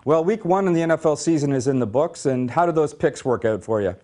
Well, week one in the NFL season is in the books, and how did those picks work out for you?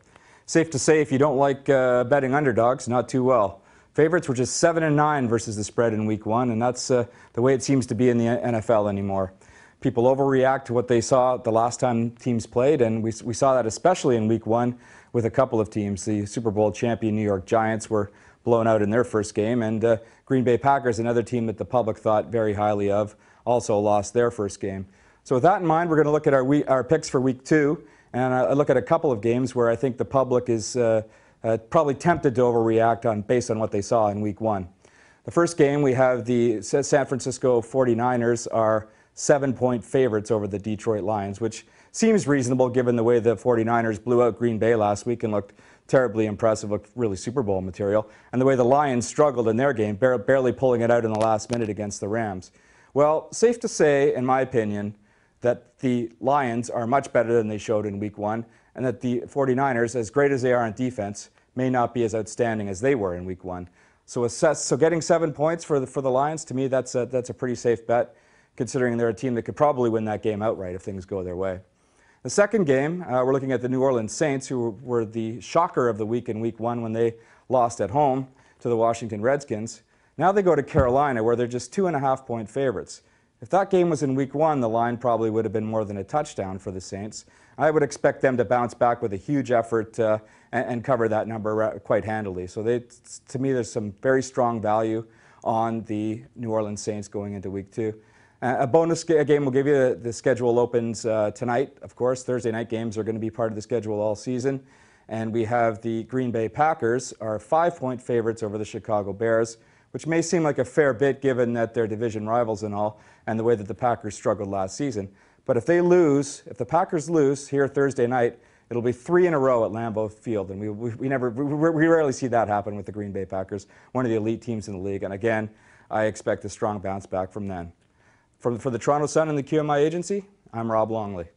Safe to say, if you don't like betting underdogs, not too well. Favorites were just 7-9 versus the spread in week one, and that's the way it seems to be in the NFL anymore. People overreact to what they saw the last time teams played, and we saw that especially in week one with a couple of teams. The Super Bowl champion New York Giants were blown out in their first game, and Green Bay Packers, another team that the public thought very highly of, also lost their first game. So with that in mind, we're going to look at our picks for week two, and I look at a couple of games where I think the public is probably tempted to overreact based on what they saw in week one. The first game, we have the San Francisco 49ers are 7-point favorites over the Detroit Lions, which seems reasonable given the way the 49ers blew out Green Bay last week and looked terribly impressive, looked really Super Bowl material, and the way the Lions struggled in their game, barely pulling it out in the last minute against the Rams. Well, safe to say, in my opinion, that the Lions are much better than they showed in week one, and that the 49ers, as great as they are on defense, may not be as outstanding as they were in week one. So getting 7 points for the Lions, to me, that's a pretty safe bet, considering they're a team that could probably win that game outright if things go their way. The second game, we're looking at the New Orleans Saints, who were the shocker of the week in week one when they lost at home to the Washington Redskins. Now they go to Carolina, where they're just 2.5-point favorites. If that game was in week one, the line probably would have been more than a touchdown for the Saints. I would expect them to bounce back with a huge effort and cover that number quite handily. So to me, there's some very strong value on the New Orleans Saints going into week two. A bonus game will give you the schedule opens tonight. Of course, Thursday night games are going to be part of the schedule all season. And we have the Green Bay Packers are 5-point favorites over the Chicago Bears, which may seem like a fair bit given that they're division rivals and all, and the way that the Packers struggled last season. But if the Packers lose here Thursday night, it'll be 3 in a row at Lambeau Field, and we rarely see that happen with the Green Bay Packers, one of the elite teams in the league. And again, I expect a strong bounce back from them. For the Toronto Sun and the QMI Agency, I'm Rob Long-ley.